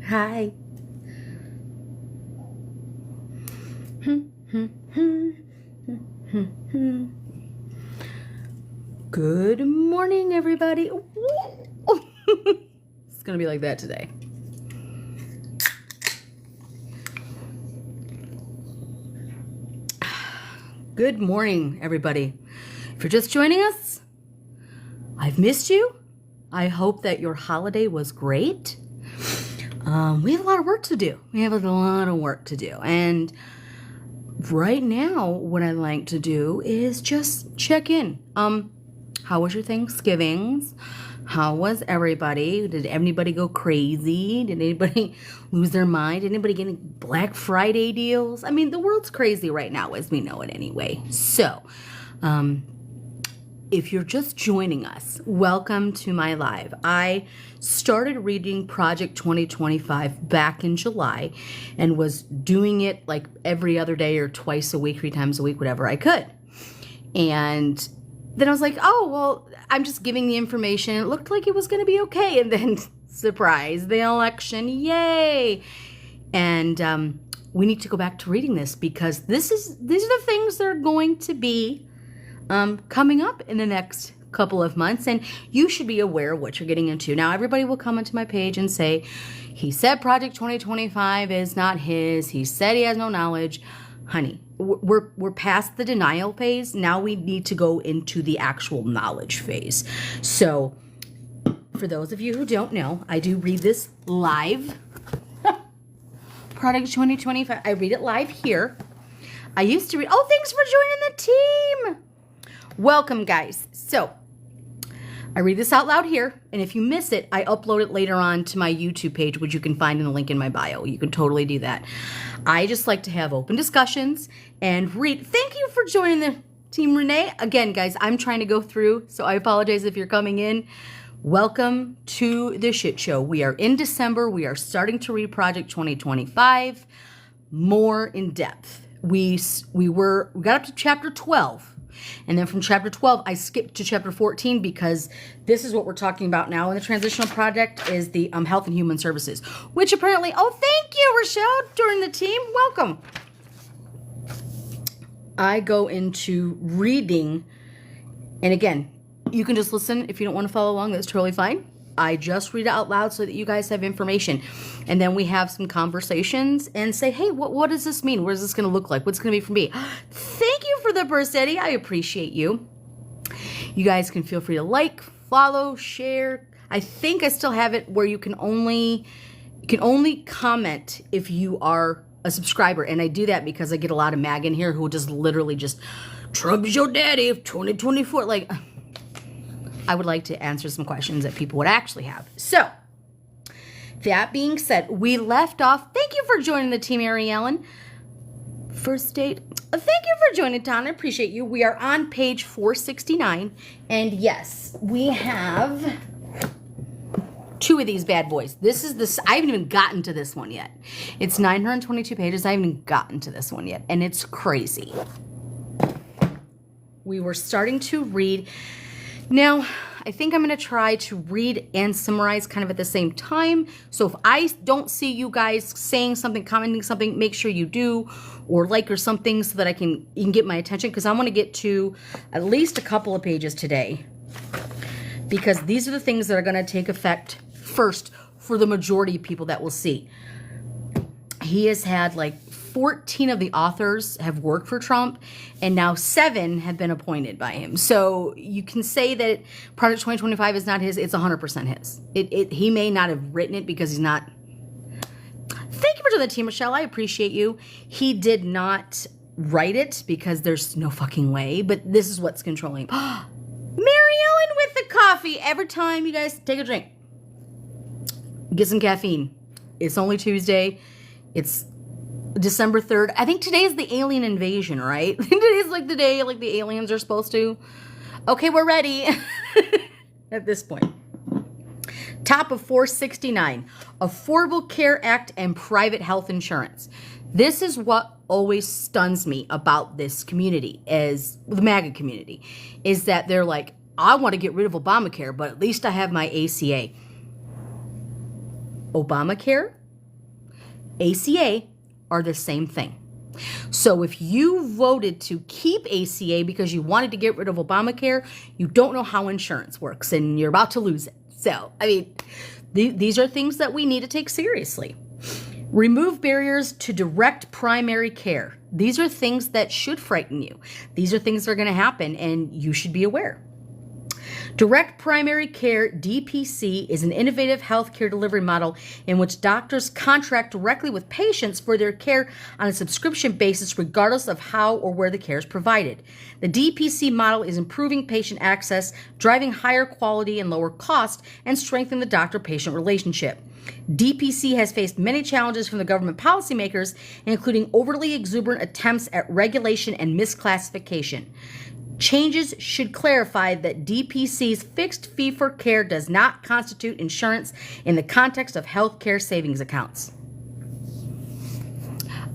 Hi. Good morning, everybody. It's gonna be like that today. Good morning, everybody. If you're just joining us, I've missed you. I hope that your holiday was great. We have a lot of work to do. And right now, what I like to do is just check in. How was your Thanksgivings? How was everybody? Did anybody go crazy? Did anybody lose their mind? Did anybody get any Black Friday deals? I mean, the world's crazy right now as we know it anyway. So, if you're just joining us, welcome to my live. I started reading Project 2025 back in July and was doing it like every other day or twice a week, 3 times a week, whatever I could. And then I was like, oh, well, I'm just giving the information. It looked like it was going to be okay. And then, surprise, the election, yay. And we need to go back to reading this because these are the things that are going to be coming up in the next couple of months, and you should be aware of what you're getting into. Now, everybody will come onto my page and say, he said Project 2025 is not his. He said he has no knowledge. Honey, we're past the denial phase. Now we need to go into the actual knowledge phase. So, for those of you who don't know, I do read this live. Project 2025, I read it live here. I used to read, oh, thanks for joining the team. Welcome, guys. So, I read this out loud here, and if you miss it, I upload it later on to my YouTube page, which you can find in the link in my bio. You can totally do that. I just like to have open discussions and read. Thank you for joining the team, Renee. Again, guys, I'm trying to go through, so I apologize if you're coming in. Welcome to the shit show. We are in December. We are starting to read Project 2025 more in depth. We got up to chapter 12. And then from chapter 12, I skipped to chapter 14 because this is what we're talking about now in the transitional project is the Health and Human Services, which apparently, oh, thank you, Rochelle, joining the team. Welcome. I go into reading, and again, you can just listen if you don't want to follow along. That's totally fine. I just read it out loud so that you guys have information. And then we have some conversations and say, hey, what does this mean? What is this going to look like? What's going to be for me? Thank you for the burst, Eddie. I appreciate you. You guys can feel free to like, follow, share. I think I still have it where you can only comment if you are a subscriber. And I do that because I get a lot of mag in here who just literally just, Trump's your daddy of 2024. Like, I would like to answer some questions that people would actually have. So, that being said, we left off. Thank you for joining the team, Mary Ellen. First date. Thank you for joining, Tom. I appreciate you. We are on page 469. And yes, we have 2 of these bad boys. I haven't even gotten to this one yet. It's 922 pages. I haven't even gotten to this one yet. And it's crazy. We were starting to read. Now, I think I'm going to try to read and summarize kind of at the same time. So if I don't see you guys saying something, commenting something, make sure you do, or like or something so that you can get my attention, because I want to get to at least a couple of pages today, because these are the things that are going to take effect first for the majority of people that will see. He has had like 14 of the authors have worked for Trump, and now 7 have been appointed by him. So you can say that Project 2025 is not his. It's 100% his. He may not have written it because he's not. Thank you for joining the team, Michelle. I appreciate you. He did not write it because there's no fucking way, but this is what's controlling him. Mary Ellen with the coffee. Every time you guys take a drink, get some caffeine. It's only Tuesday. It's December 3rd. I think today is the alien invasion, right? Today's like the day like the aliens are supposed to. Okay, we're ready. At this point. Top of 469. Affordable Care Act and private health insurance. This is what always stuns me about this community, as the MAGA community, is that they're like, I want to get rid of Obamacare, but at least I have my ACA. Obamacare ACA are the same thing. So if you voted to keep ACA because you wanted to get rid of Obamacare, you don't know how insurance works and you're about to lose it. So, I mean, these are things that we need to take seriously. Remove barriers to direct primary care. These are things that should frighten you. These are things that are going to happen and you should be aware. Direct primary care, DPC, is an innovative healthcare delivery model in which doctors contract directly with patients for their care on a subscription basis, regardless of how or where the care is provided. The DPC model is improving patient access, driving higher quality and lower cost, and strengthening the doctor-patient relationship. DPC has faced many challenges from the government policymakers, including overly exuberant attempts at regulation and misclassification. Changes should clarify that DPC's fixed fee for care does not constitute insurance in the context of healthcare savings accounts.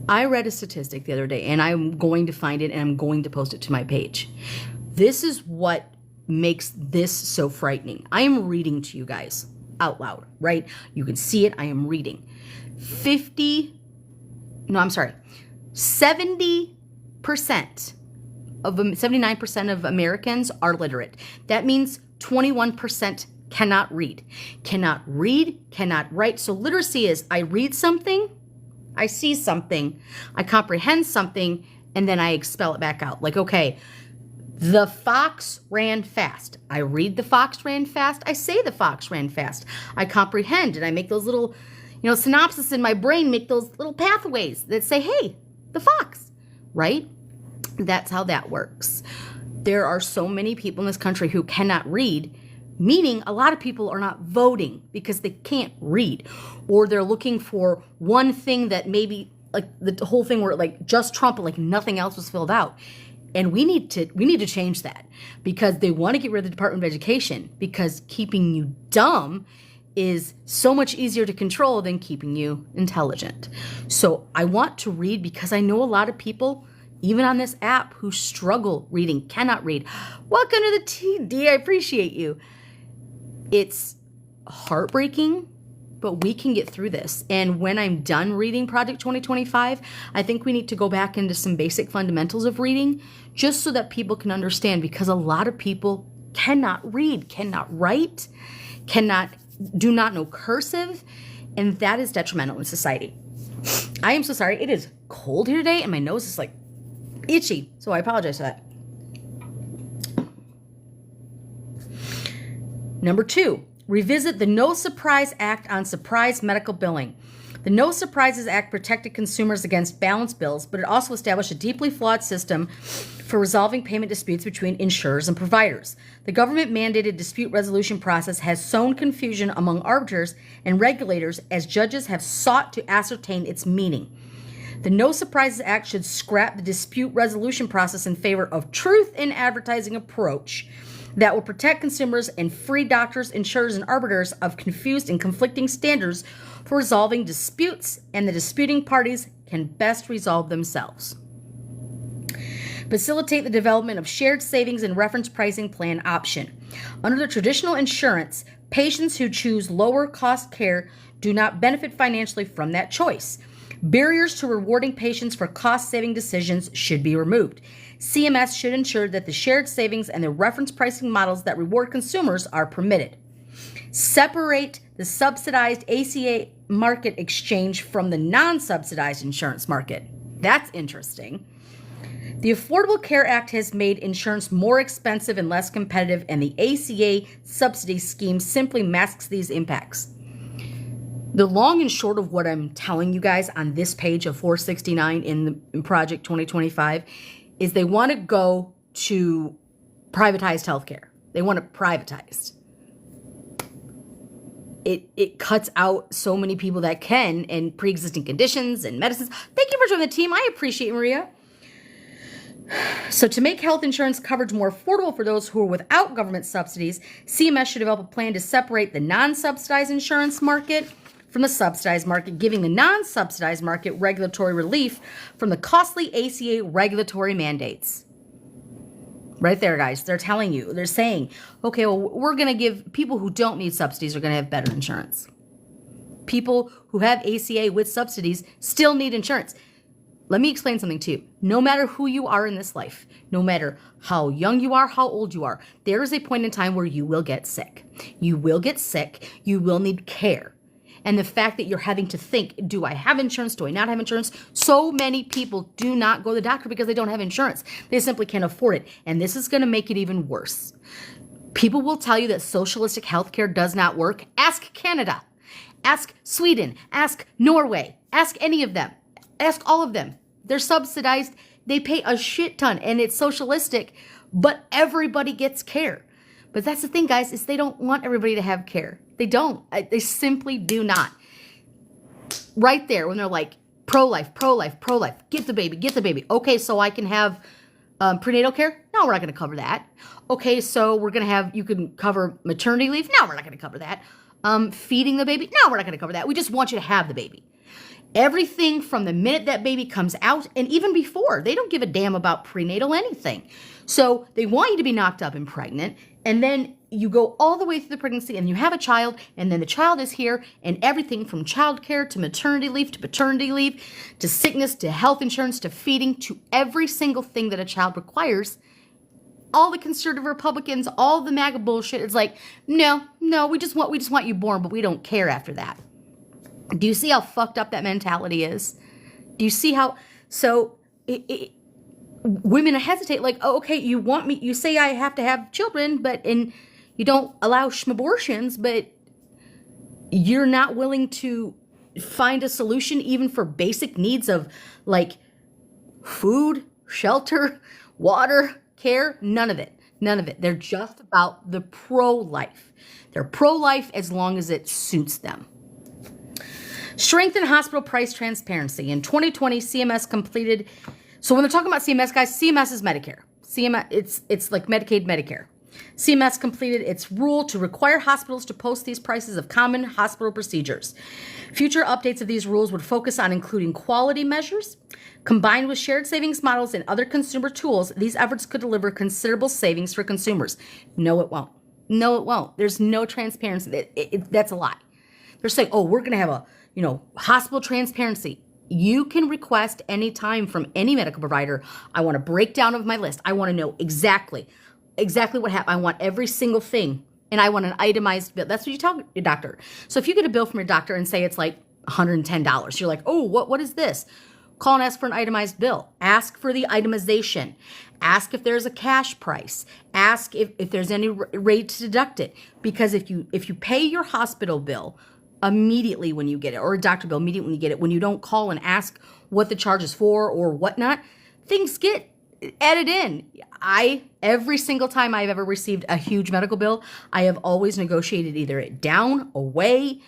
I read a statistic the other day, and I'm going to find it and I'm going to post it to my page. This is what makes this so frightening. I am reading to you guys out loud, right? You can see it. I am reading. 79% of Americans are literate. That means 21% cannot read. Cannot read, cannot write. So literacy is I read something, I see something, I comprehend something, and then I expel it back out. Like, okay, the fox ran fast. I read the fox ran fast. I say the fox ran fast. I comprehend, and I make those little, synopsis in my brain, make those little pathways that say, hey, the fox, right? That's how that works. There are so many people in this country who cannot read, meaning a lot of people are not voting because they can't read, or they're looking for one thing that maybe like the whole thing where like just Trump, like nothing else was filled out. And we need to change that because they want to get rid of the Department of Education because keeping you dumb is so much easier to control than keeping you intelligent. So I want to read because I know a lot of people even on this app, who struggle reading, cannot read. Welcome to the TD. I appreciate you. It's heartbreaking, but we can get through this. And when I'm done reading Project 2025, I think we need to go back into some basic fundamentals of reading just so that people can understand, because a lot of people cannot read, cannot write, do not know cursive, and that is detrimental in society. I am so sorry. It is cold here today, and my nose is like itchy, so I apologize for that. Number 2, revisit the No Surprise Act on surprise medical billing. The No Surprises Act protected consumers against balance bills, but it also established a deeply flawed system for resolving payment disputes between insurers and providers. The government-mandated dispute resolution process has sown confusion among arbiters and regulators as judges have sought to ascertain its meaning. The No Surprises Act should scrap the dispute resolution process in favor of truth in advertising approach that will protect consumers and free doctors, insurers, and arbiters of confused and conflicting standards for resolving disputes, and the disputing parties can best resolve themselves. Facilitate the development of shared savings and reference pricing plan option. Under the traditional insurance, patients who choose lower cost care do not benefit financially from that choice. Barriers to rewarding patients for cost-saving decisions should be removed. CMS should ensure that the shared savings and the reference pricing models that reward consumers are permitted. Separate the subsidized ACA market exchange from the non-subsidized insurance market. That's interesting. The Affordable Care Act has made insurance more expensive and less competitive, and the ACA subsidy scheme simply masks these impacts. The long and short of what I'm telling you guys on this page of 469 in Project 2025 is they want to go to privatized healthcare. They want it privatized. It cuts out so many people that can, and pre-existing conditions and medicines. Thank you for joining the team. I appreciate it, Maria. So to make health insurance coverage more affordable for those who are without government subsidies, CMS should develop a plan to separate the non-subsidized insurance market from the subsidized market, giving the non-subsidized market regulatory relief from the costly ACA regulatory mandates. Right there, guys. They're telling you, they're saying, okay, well, we're going to give people who don't need subsidies are going to have better insurance. people who have ACA with subsidies still need insurance. Let me explain something to you. No matter who you are in this life, no matter how young you are, how old you are, there is a point in time where you will get sick. You will get sick. You will need care. And the fact that you're having to think, do I have insurance? Do I not have insurance? So many people do not go to the doctor because they don't have insurance. They simply can't afford it. And this is going to make it even worse. People will tell you that socialistic healthcare does not work. Ask Canada. Ask Sweden. Ask Norway. Ask any of them. Ask all of them. They're subsidized. They pay a shit ton and it's socialistic, but everybody gets care. But that's the thing, guys, is they don't want everybody to have care. They don't. They simply do not. Right there, when they're like, pro-life, pro-life, pro-life, get the baby, get the baby. Okay, so I can have prenatal care? No, we're not going to cover that. Okay, so we're going to have, you can cover maternity leave? No, we're not going to cover that. Feeding the baby? No, we're not going to cover that. We just want you to have the baby. Everything from the minute that baby comes out and even before, they don't give a damn about prenatal anything. So they want you to be knocked up and pregnant, and then you go all the way through the pregnancy and you have a child, and then the child is here, and everything from childcare to maternity leave to paternity leave to sickness to health insurance to feeding to every single thing that a child requires. All the conservative Republicans, all the MAGA bullshit, it's like, no, we just want you born, but we don't care after that. Do you see how fucked up that mentality is? Do you see how, so women hesitate like, oh, okay, you want me, you say I have to have children, and you don't allow abortions, but you're not willing to find a solution even for basic needs of like food, shelter, water, care, none of it. None of it. They're just about the pro-life. They're pro-life as long as it suits them. Strengthen hospital price transparency. In 2020, CMS completed. So when they're talking about CMS, guys, CMS is Medicare. CMS, it's like Medicaid, Medicare. CMS completed its rule to require hospitals to post these prices of common hospital procedures. Future updates of these rules would focus on including quality measures. Combined with shared savings models and other consumer tools, these efforts could deliver considerable savings for consumers. No, it won't. No, it won't. There's no transparency. That's a lie. They're saying, oh, we're going to have a hospital transparency. You can request any time from any medical provider. I want a breakdown of my list. I want to know exactly what happened. I want every single thing. And I want an itemized bill. That's what you tell your doctor. So if you get a bill from your doctor and say it's like $110, you're like, oh, what is this? Call and ask for an itemized bill. Ask for the itemization. Ask if there's a cash price. Ask if there's any rate to deduct it. Because if you pay your hospital bill immediately when you get it, or a doctor bill immediately when you get it, when you don't call and ask what the charge is for or whatnot, things get added in. Every single time I've ever received a huge medical bill, I have always negotiated either it down, away.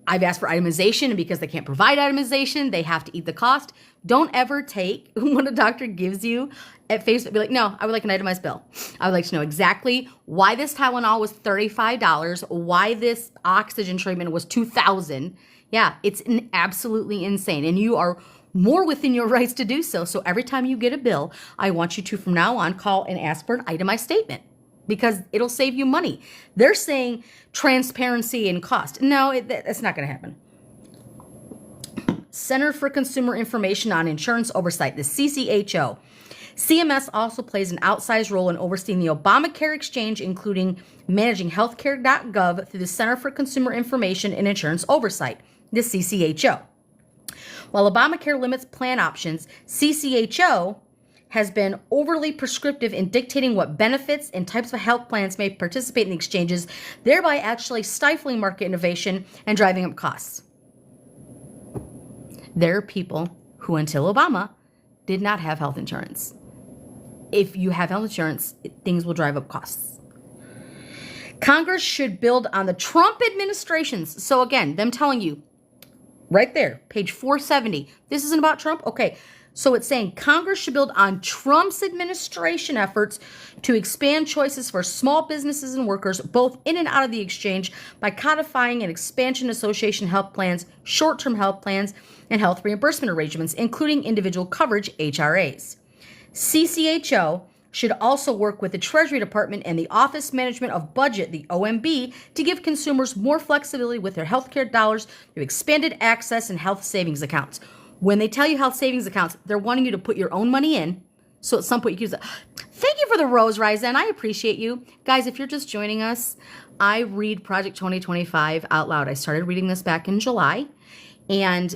I've asked for itemization, and because they can't provide itemization, they have to eat the cost. Don't ever take what a doctor gives you at face value. Be like, no, I would like an itemized bill. I would like to know exactly why this Tylenol was $35, why this oxygen treatment was $2,000. Yeah, it's absolutely insane, and you are more within your rights to do so. So every time you get a bill, I want you to, from now on, call and ask for an itemized statement, because it'll save you money. They're saying transparency and cost. No, that's not going to happen. Center for Consumer Information on Insurance Oversight, the CCHO. CMS also plays an outsized role in overseeing the Obamacare exchange, including managing healthcare.gov through the Center for Consumer Information and Insurance Oversight, the CCHO. While Obamacare limits plan options, CCHO has been overly prescriptive in dictating what benefits and types of health plans may participate in the exchanges, thereby actually stifling market innovation and driving up costs. There are people who, until Obama, did not have health insurance. If you have health insurance, things will drive up costs. Congress should build on the Trump administration's. So again, them telling you right there, page 470, this isn't about Trump? Okay. So it's saying Congress should build on Trump's administration efforts to expand choices for small businesses and workers, both in and out of the exchange, by codifying an expansion association health plans, short-term health plans, and health reimbursement arrangements, including individual coverage HRAs. CCHO should also work with the Treasury Department and the Office Management of Budget, the OMB, to give consumers more flexibility with their healthcare dollars through expanded access and health savings accounts. When they tell you health savings accounts, they're wanting you to put your own money in. So at some point you can use it. Thank you for the rose, Ryzen. I appreciate you. Guys, if you're just joining us, I read Project 2025 out loud. I started reading this back in July, and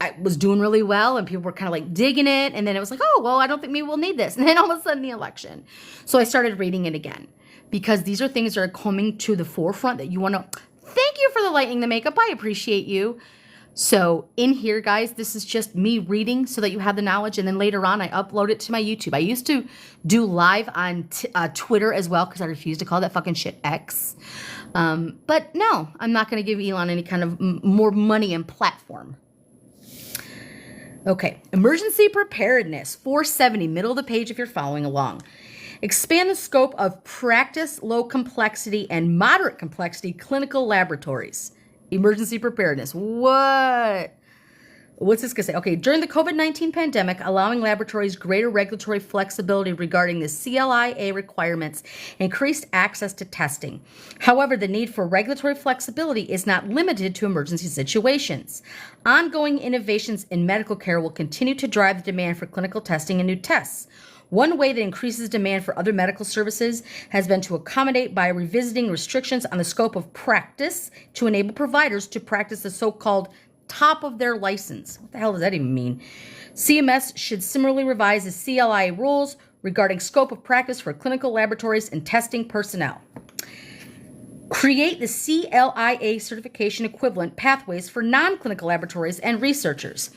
I was doing really well, and people were kind of like digging it. And then it was like, oh, well, I don't think maybe we'll need this. And then all of a sudden the election. So I started reading it again because these are things that are coming to the forefront that you want to. Thank you for the lightening the makeup. I appreciate you. So in here, guys, this is just me reading so that you have the knowledge. And then later on, I upload it to my YouTube. I used to do live on Twitter as well because I refuse to call that fucking shit X. But no, I'm not going to give Elon any kind of more money and platform. Okay, emergency preparedness, 470, middle of the page if you're following along. Expand the scope of practice, low complexity, and moderate complexity clinical laboratories. Emergency preparedness. What's this going to say? Okay, during the COVID-19 pandemic, allowing laboratories greater regulatory flexibility regarding the CLIA requirements increased access to testing. However, the need for regulatory flexibility is not limited to emergency situations. Ongoing innovations in medical care will continue to drive the demand for clinical testing and new tests. One way that increases demand for other medical services has been to accommodate by revisiting restrictions on the scope of practice to enable providers to practice the so-called top of their license. What the hell does that even mean? CMS should similarly revise the CLIA rules regarding scope of practice for clinical laboratories and testing personnel. Create the CLIA certification equivalent pathways for non-clinical laboratories and researchers.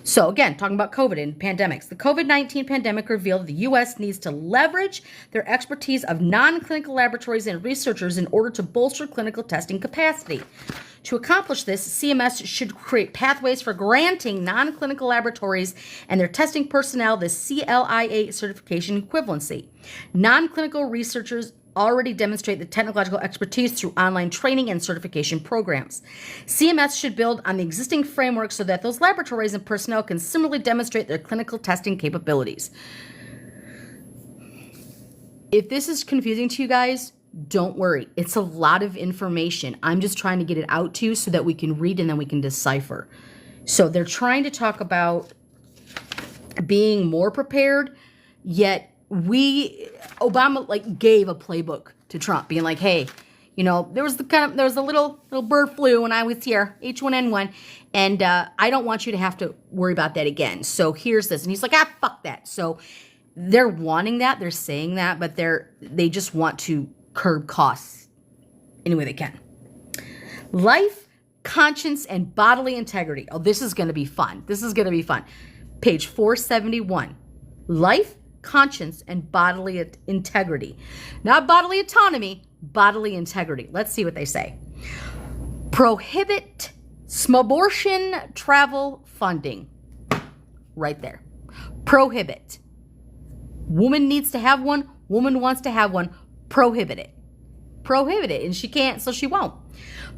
So again, talking about COVID and pandemics, the COVID-19 pandemic revealed the U.S. needs to leverage their expertise of non-clinical laboratories and researchers in order to bolster clinical testing capacity. To accomplish this, CMS should create pathways for granting non-clinical laboratories and their testing personnel the CLIA certification equivalency. Non-clinical researchers already demonstrate the technological expertise through online training and certification programs. CMS should build on the existing framework so that those laboratories and personnel can similarly demonstrate their clinical testing capabilities. If this is confusing to you guys, don't worry. It's a lot of information. I'm just trying to get it out to you so that we can read and then we can decipher. So they're trying to talk about being more prepared, yet Obama gave a playbook to Trump, being like, hey, you know, there was a little bird flu when I was here, H1N1, and I don't want you to have to worry about that again. So here's this, and he's like, fuck that. So they're wanting that, they're saying that, but they just want to curb costs any way they can. Life, conscience, and bodily integrity. Oh, this is going to be fun. Page 471. Life, conscience, and bodily integrity. Not bodily autonomy, bodily integrity. Let's see what they say. Prohibit smabortion travel funding. Right there. Prohibit. Woman needs to have one. Woman wants to have one. Prohibit it. Prohibit it. And she can't, so she won't.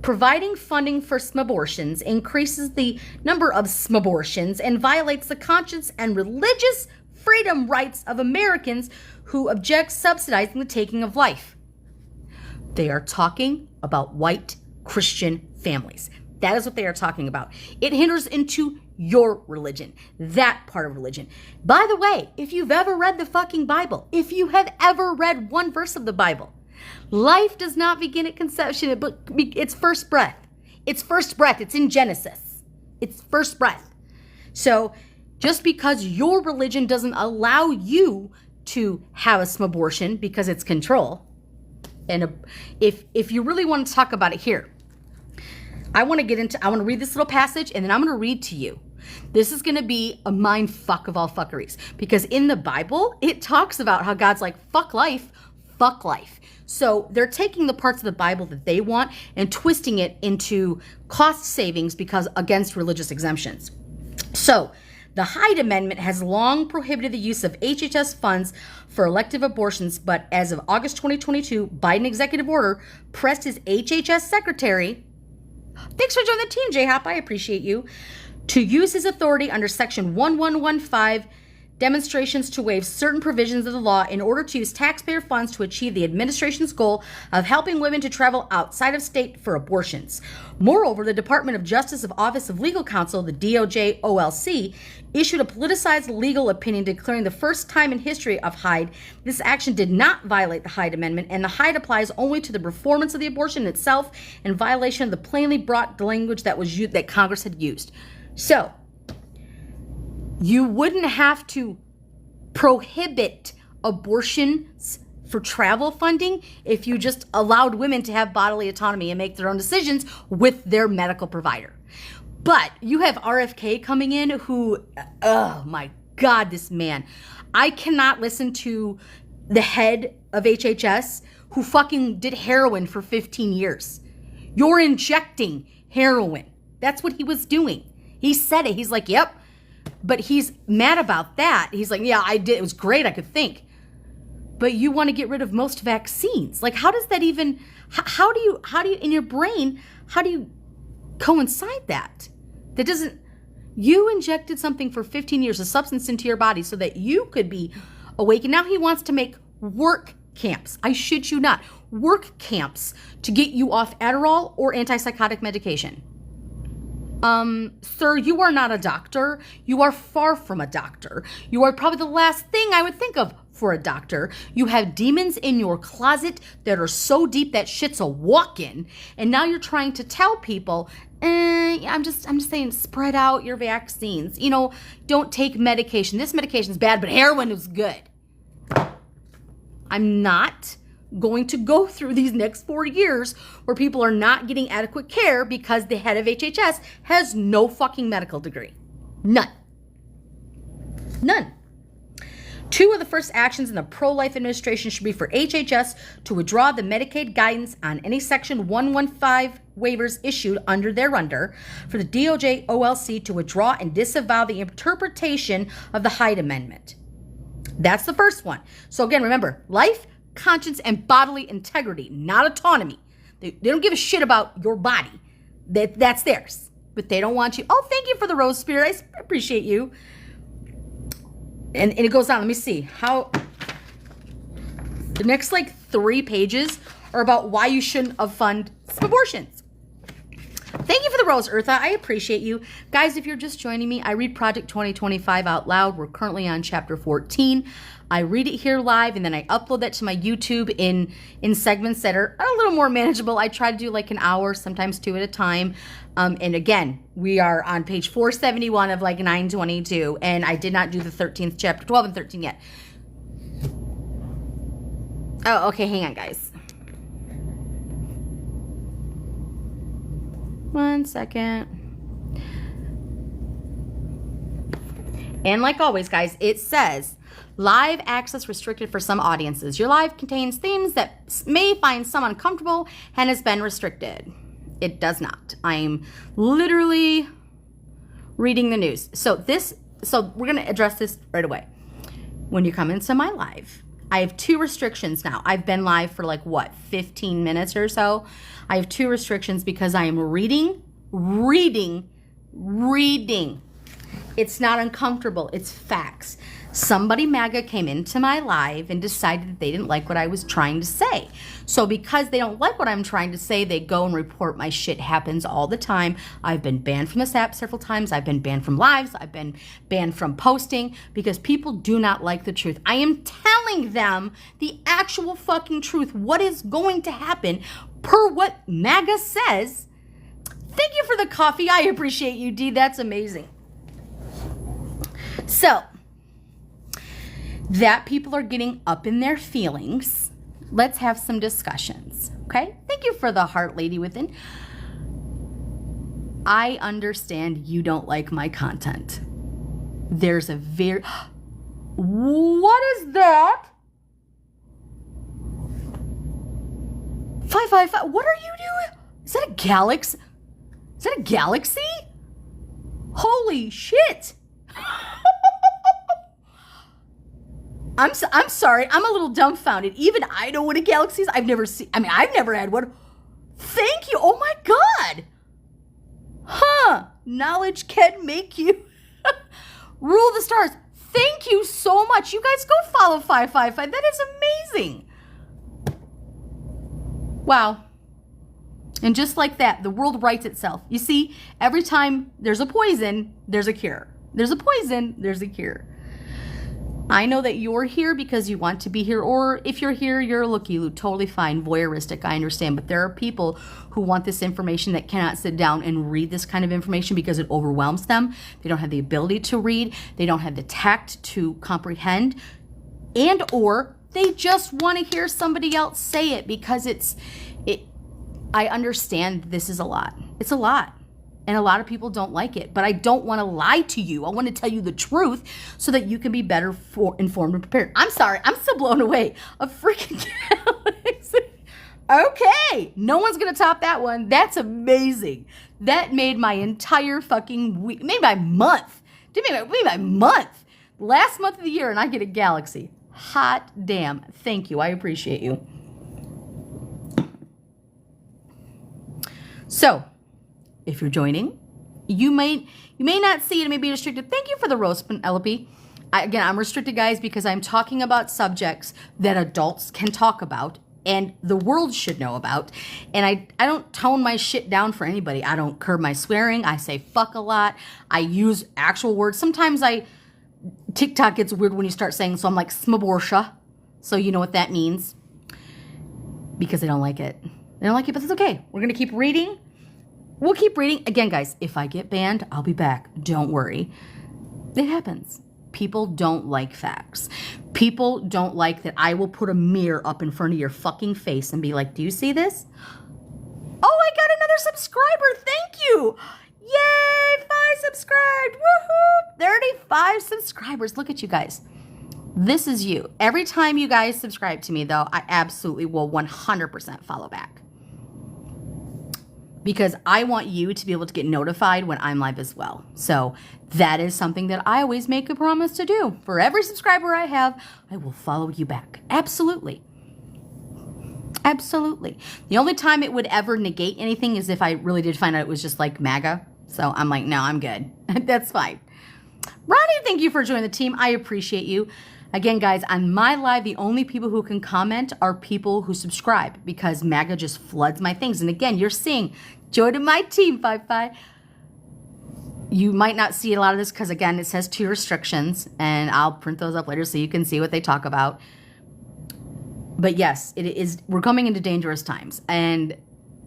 Providing funding for smabortions increases the number of smabortions and violates the conscience and religious freedom rights of Americans who object subsidizing the taking of life. They are talking about white Christian families. That is what they are talking about. It hinders into your religion, that part of religion. By the way, if you've ever read the fucking Bible, if you have ever read one verse of the Bible, life does not begin at conception, but it's first breath. It's first breath. It's in Genesis. It's first breath. So just because your religion doesn't allow you to have a smabortion because it's control, and if you really want to talk about it here, I want to read this little passage, and then I'm going to read to you. This is going to be a mind fuck of all fuckeries, because in the Bible, it talks about how God's like, fuck life, fuck life. So they're taking the parts of the Bible that they want and twisting it into cost savings because against religious exemptions. So the Hyde Amendment has long prohibited the use of HHS funds for elective abortions, but as of August 2022, Biden executive order pressed his HHS secretary, thanks for joining the team, J-Hop, I appreciate you, to use his authority under Section 1115 demonstrations to waive certain provisions of the law in order to use taxpayer funds to achieve the administration's goal of helping women to travel outside of state for abortions. Moreover, the Department of Justice of Office of Legal Counsel, the DOJ OLC, issued a politicized legal opinion declaring the first time in history of Hyde this action did not violate the Hyde Amendment, and the Hyde applies only to the performance of the abortion itself in violation of the plainly brought language that was used, that Congress had used. So, you wouldn't have to prohibit abortions for travel funding if you just allowed women to have bodily autonomy and make their own decisions with their medical provider. But you have RFK coming in who, oh my God, this man. I cannot listen to the head of HHS who fucking did heroin for 15 years. You're injecting heroin. That's what he was doing. He said it. He's like, yep. But he's mad about that. He's like, yeah, I did. It was great. I could think. But you want to get rid of most vaccines. Like, how does that even, how do you, in your brain, how do you coincide that? That doesn't, you injected something for 15 years, a substance into your body so that you could be awake. And now he wants to make work camps. I shit you not. Work camps to get you off Adderall or antipsychotic medication. Sir, you are not a doctor. You are far from a doctor. You are probably the last thing I would think of for a doctor. You have demons in your closet that are so deep that shit's a walk-in. And now you're trying to tell people, I'm just saying, spread out your vaccines. You know, don't take medication. This medication's bad, but heroin is good. I'm not going to go through these next 4 years where people are not getting adequate care because the head of HHS has no fucking medical degree. None. 2 of the first actions in the pro-life administration should be for HHS to withdraw the Medicaid guidance on any Section 115 waivers issued under thereunder, for the DOJ OLC to withdraw and disavow the interpretation of the Hyde Amendment. That's the first one. So again, remember, life, conscience, and bodily integrity, not autonomy. They don't give a shit about your body. That's theirs. But they don't want you. Oh, thank you for the rose spirit. I appreciate you. And it goes on. Let me see. How the next 3 pages are about why you shouldn't have funded some abortions. Thank you for the rose, Eartha. I appreciate you. Guys, if you're just joining me, I read Project 2025 out loud. We're currently on chapter 14. I read it here live, and then I upload that to my YouTube in segments that are a little more manageable. I try to do an hour, sometimes 2 at a time. And again, we are on page 471 of 922, and I did not do the 13th chapter, 12 and 13 yet. Oh, okay, hang on, guys. 1 second. And like always, guys, it says, live access restricted for some audiences. Your live contains themes that may find some uncomfortable and has been restricted. It does not. I'm literally reading the news. So we're going to address this right away. When you come into my live, I have 2 restrictions now. I've been live for 15 minutes or so. I have 2 restrictions because I am reading. It's not uncomfortable. It's facts. Somebody MAGA came into my live and decided that they didn't like what I was trying to say. So because they don't like what I'm trying to say, they go and report my shit. Happens all the time. I've been banned from this app several times. I've been banned from lives. I've been banned from posting because people do not like the truth. I am telling them the actual fucking truth. What is going to happen per what MAGA says. Thank you for the coffee. I appreciate you, Dee. That's amazing. So, that people are getting up in their feelings. Let's have some discussions, okay? Thank you for the heart, lady within. I understand you don't like my content. There's a very... What is that? 555, what are you doing? Is that a galaxy? Is that a galaxy? Holy shit. I'm sorry. I'm a little dumbfounded. Even I know what a galaxy is. I've never had one. Thank you. Oh my God. Huh. Knowledge can make you rule the stars. Thank you so much. You guys go follow 555. That is amazing. Wow. And just like that, the world rights itself. You see, every time there's a poison, there's a cure. There's a poison, there's a cure. I know that you're here because you want to be here, or if you're here, you're a looky-loo, totally fine, voyeuristic, I understand. But there are people who want this information that cannot sit down and read this kind of information because it overwhelms them. They don't have the ability to read. They don't have the tact to comprehend. And or they just want to hear somebody else say it because I understand this is a lot. It's a lot. And a lot of people don't like it, but I don't want to lie to you. I want to tell you the truth so that you can be better informed and prepared. I'm sorry. I'm still blown away. A freaking galaxy. Okay. No one's going to top that one. That's amazing. That made my entire fucking week, made my month. Made my month. Last month of the year, and I get a galaxy. Hot damn. Thank you. I appreciate you. So, if you're joining, you may not see it and may be restricted. Thank you for the roast, Penelope. Again, I'm restricted, guys, because I'm talking about subjects that adults can talk about and the world should know about. And I don't tone my shit down for anybody. I don't curb my swearing. I say fuck a lot. I use actual words. Sometimes TikTok gets weird when you start saying, so I'm like, smaborsha. So you know what that means. Because they don't like it. They don't like it, but that's okay. We're going to keep reading. We'll keep reading. Again, guys, if I get banned, I'll be back. Don't worry. It happens. People don't like facts. People don't like that I will put a mirror up in front of your fucking face and be like, do you see this? Oh, I got another subscriber. Thank you. Yay, 5 subscribed. Woohoo. 35 subscribers. Look at you guys. This is you. Every time you guys subscribe to me, though, I absolutely will 100% follow back. Because I want you to be able to get notified when I'm live as well. So that is something that I always make a promise to do. For every subscriber I have, I will follow you back. Absolutely. Absolutely. The only time it would ever negate anything is if I really did find out it was just like MAGA. So I'm like, no, I'm good. That's fine. Ronnie, thank you for joining the team. I appreciate you. Again, guys, on my live, the only people who can comment are people who subscribe because MAGA just floods my things. And again, you're seeing, join my team, 55. You might not see a lot of this because, again, it says 2 restrictions, and I'll print those up later so you can see what they talk about. But yes, we're coming into dangerous times. And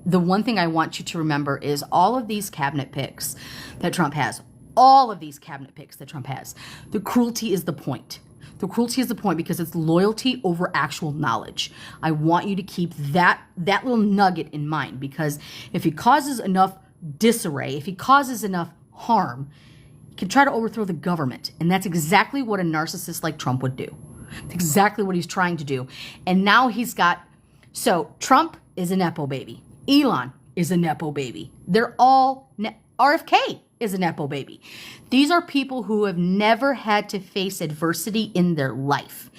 the one thing I want you to remember is all of these cabinet picks that Trump has, the cruelty is the point. The cruelty is the point because it's loyalty over actual knowledge. I want you to keep that little nugget in mind because if he causes enough disarray, if he causes enough harm, he can try to overthrow the government. And that's exactly what a narcissist like Trump would do. That's exactly what he's trying to do. And now so Trump is a Nepo baby. Elon is a Nepo baby. They're all, RFK is a Nepo baby. These are people who have never had to face adversity in their life.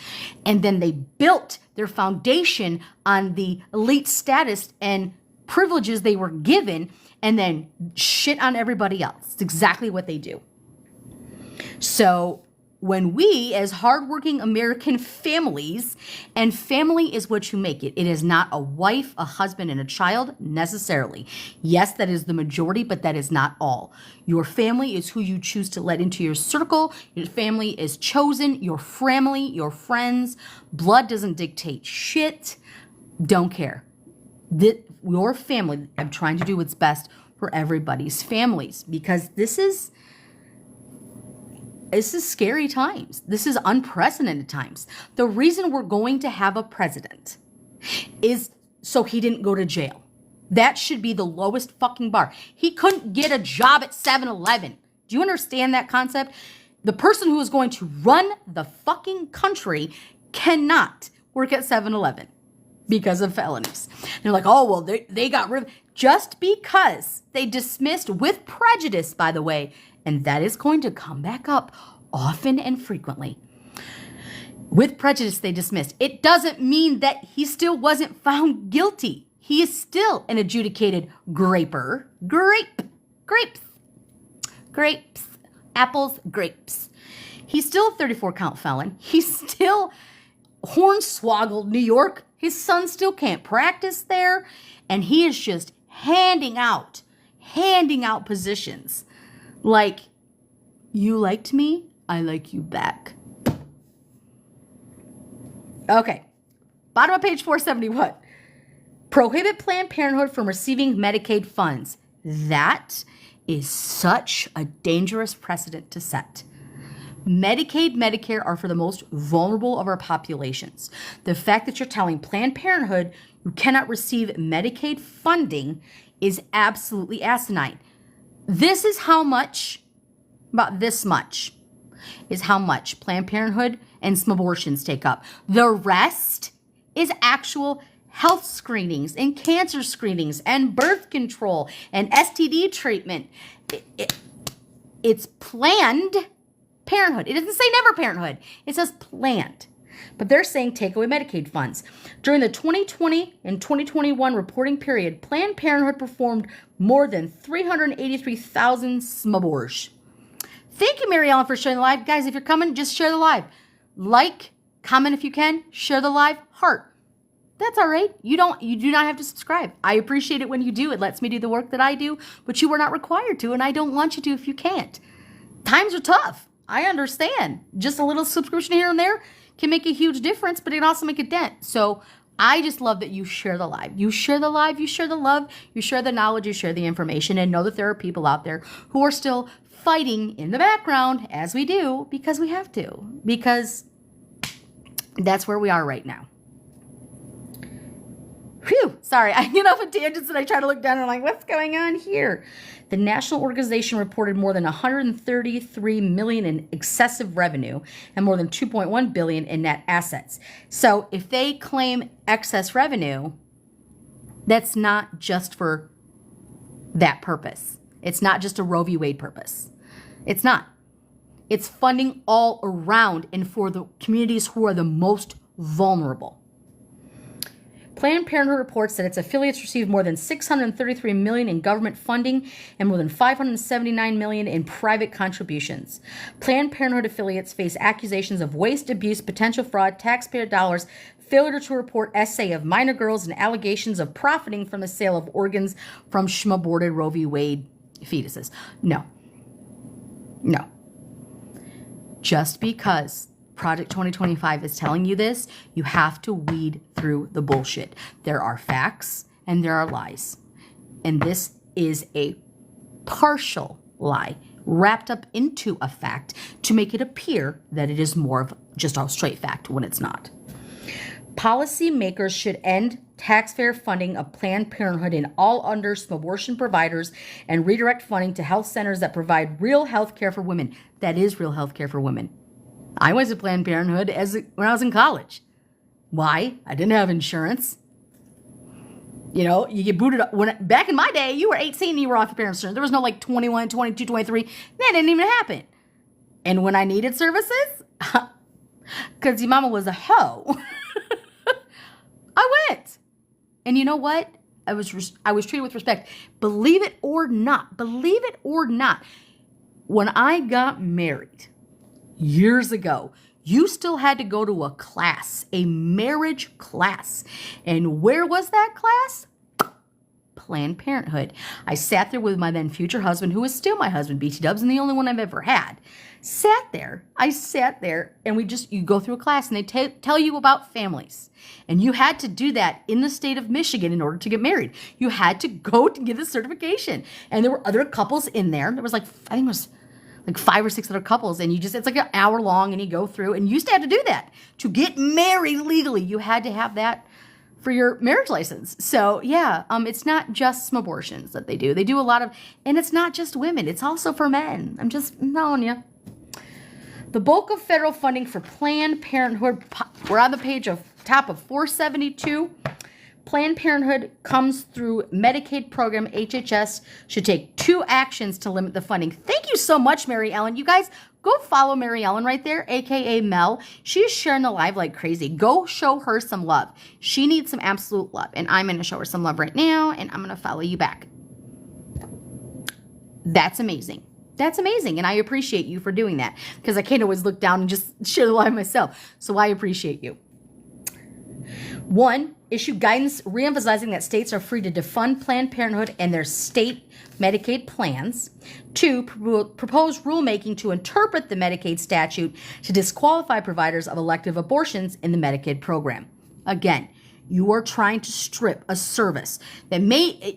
And then they built their foundation on the elite status and privileges they were given and then shit on everybody else. It's exactly what they do. So when we, as hardworking American families, and family is what you make it. It is not a wife, a husband, and a child necessarily. Yes, that is the majority, but that is not all. Your family is who you choose to let into your circle. Your family is chosen. Your family, your friends. Blood doesn't dictate shit. Don't care. Your family, I'm trying to do what's best for everybody's families because this is scary times. This is unprecedented times. The reason we're going to have a president is so he didn't go to jail. That should be the lowest fucking bar. He couldn't get a job at 7-Eleven. Do you understand that concept? The person who is going to run the fucking country cannot work at 7-Eleven because of felonies. They're like, oh, well, they got rid of just because they dismissed with prejudice, by the way, and that is going to come back up often and frequently. With prejudice, they dismissed. It doesn't mean that he still wasn't found guilty. He is still an adjudicated graper. Grapes. Apples, grapes. He's still a 34 count felon. He's still hornswoggled New York. His son still can't practice there. And he is just handing out positions. Like, you liked me, I like you back. Okay. Bottom of page 471. Prohibit Planned Parenthood from receiving Medicaid funds. That is such a dangerous precedent to set. Medicaid, Medicare are for the most vulnerable of our populations. The fact that you're telling Planned Parenthood you cannot receive Medicaid funding is absolutely asinine. This is how much, about this much, is how much Planned Parenthood and some abortions take up. The rest is actual health screenings and cancer screenings and birth control and STD treatment. It's Planned Parenthood. It doesn't say Never Parenthood. It says Planned. But they're saying take away Medicaid funds. During the 2020 and 2021 reporting period, Planned Parenthood performed more than 383,000 smabors. Thank you, Mary Ellen, for sharing the live. Guys, if you're coming, just share the live. Like, comment if you can, share the live, heart. That's all right. You do not have to subscribe. I appreciate it when you do. It lets me do the work that I do, but you are not required to, and I don't want you to if you can't. Times are tough. I understand. Just a little subscription here and there can make a huge difference, but it can also make a dent. So I just love that you share the live. You share the live, you share the love, you share the knowledge, you share the information, and know that there are people out there who are still fighting in the background, as we do, because we have to. Because that's where we are right now. Phew, sorry, I get off of tangents and I try to look down and I'm like, what's going on here? The national organization reported more than 133 million in excessive revenue and more than 2.1 billion in net assets. So if they claim excess revenue, that's not just for that purpose. It's not just a Roe v. Wade purpose. It's not. It's funding all around and for the communities who are the most vulnerable. Planned Parenthood reports that its affiliates received more than $633 million in government funding and more than $579 million in private contributions. Planned Parenthood affiliates face accusations of waste, abuse, potential fraud, taxpayer dollars, failure to report essay of minor girls, and allegations of profiting from the sale of organs from aborted Roe v. Wade fetuses. No. Just because Project 2025 is telling you this, you have to weed through the bullshit. There are facts and there are lies. And this is a partial lie wrapped up into a fact to make it appear that it is more of just a straight fact when it's not. Policymakers should end taxpayer funding of Planned Parenthood in all underserved abortion providers and redirect funding to health centers that provide real health care for women. That is real health care for women. I went to Planned Parenthood when I was in college. Why? I didn't have insurance. You know, you get booted up. Back in my day, you were 18 and you were off your parents' insurance. There was no like 21, 22, 23. That didn't even happen. And when I needed services, because your mama was a hoe, I went. And you know what? I was treated with respect. Believe it or not, when I got married years ago, you still had to go to a class, a marriage class. And where was that class? Planned Parenthood. I sat there with my then future husband, who is still my husband, BT Dubs, and the only one I've ever had. I sat there, and you go through a class, and they tell you about families. And you had to do that in the state of Michigan in order to get married. You had to go to get the certification. And there were other couples in there. There was I think it was like 5 or 6 other couples, and it's like an hour long, and you go through, and you used to have to do that. To get married legally, you had to have that for your marriage license. So yeah, it's not just some abortions that they do. They do a lot of, and it's not just women, it's also for men. I'm just telling you. The bulk of federal funding for Planned Parenthood, we're on the page of top of 472. Planned Parenthood comes through Medicaid program. HHS should take 2 actions to limit the funding. Thank you so much, Mary Ellen. You guys, go follow Mary Ellen right there, aka Mel. She's sharing the live like crazy. Go show her some love. She needs some absolute love, and I'm going to show her some love right now, and I'm going to follow you back. That's amazing. That's amazing. And I appreciate you for doing that because I can't always look down and just share the lie myself. So I appreciate you. 1, issue guidance reemphasizing that states are free to defund Planned Parenthood and their state Medicaid plans. 2, propose rulemaking to interpret the Medicaid statute to disqualify providers of elective abortions in the Medicaid program. Again, you are trying to strip a service that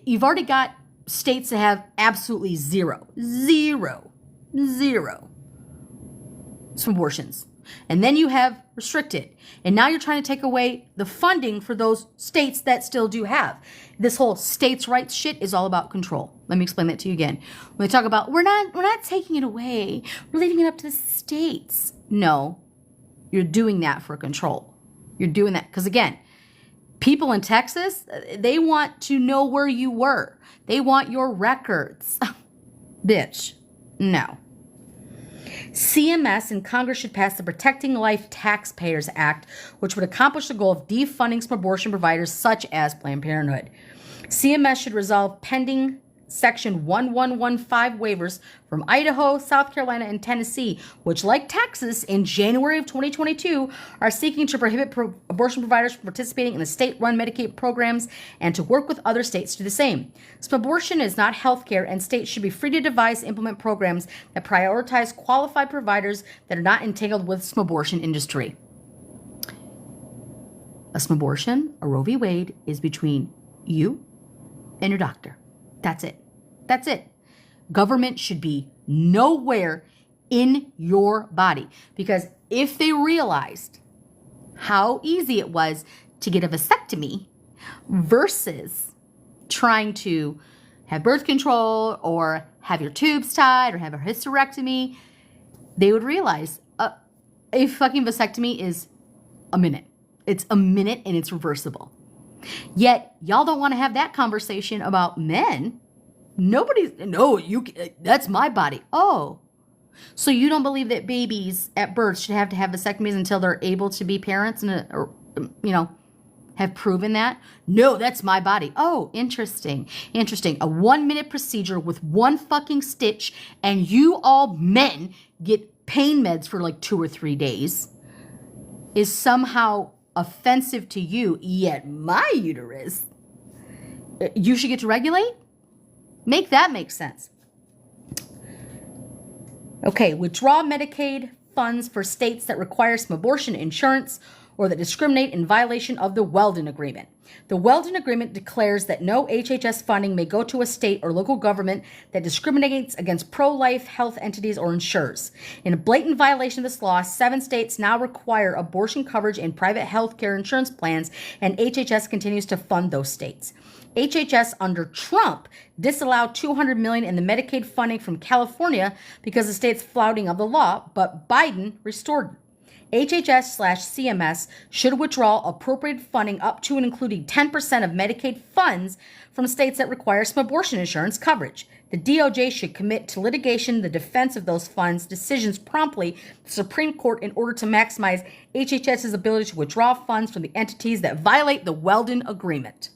you've already got states that have absolutely zero some abortions. And then you have restricted. And now you're trying to take away the funding for those states that still do have. This whole states' rights shit is all about control. Let me explain that to you again. When they talk about, we're not taking it away. We're leaving it up to the states. No, you're doing that for control. You're doing that because, again, people in Texas, they want to know where you were. They want your records. Bitch, no. CMS and Congress should pass the Protecting Life Taxpayers Act, which would accomplish the goal of defunding some abortion providers such as Planned Parenthood. CMS should resolve pending Section 1115 waivers from Idaho, South Carolina, and Tennessee, which, like Texas, in January of 2022, are seeking to prohibit abortion providers from participating in the state-run Medicaid programs and to work with other states to do the same. So abortion is not health care, and states should be free to devise and implement programs that prioritize qualified providers that are not entangled with the abortion industry. A abortion, a Roe v. Wade, is between you and your doctor. That's it. That's it. Government should be nowhere in your body. Because if they realized how easy it was to get a vasectomy versus trying to have birth control or have your tubes tied or have a hysterectomy, they would realize a fucking vasectomy is a minute. It's a minute and it's reversible. Yet, y'all don't want to have that conversation about men. That's my body. Oh, so you don't believe that babies at birth should have to have vasectomies until they're able to be parents and, have proven that? No, that's my body. Oh, interesting. A 1-minute procedure with one fucking stitch and you all men get pain meds for like 2 or 3 days is somehow offensive to you, yet my uterus, you should get to regulate? Make that make sense. Okay, withdraw Medicaid funds for states that require some abortion insurance or that discriminate in violation of the Weldon Agreement. The Weldon Agreement declares that no HHS funding may go to a state or local government that discriminates against pro-life health entities or insurers. In a blatant violation of this law, 7 states now require abortion coverage in private health care insurance plans, and HHS continues to fund those states. HHS under Trump disallowed $200 million in the Medicaid funding from California because the state's flouting of the law, but Biden restored it. HHS/CMS should withdraw appropriated funding up to and including 10% of Medicaid funds from states that require some abortion insurance coverage. The DOJ should commit to litigation the defense of those funds decisions promptly to the Supreme Court in order to maximize HHS's ability to withdraw funds from the entities that violate the Weldon Agreement.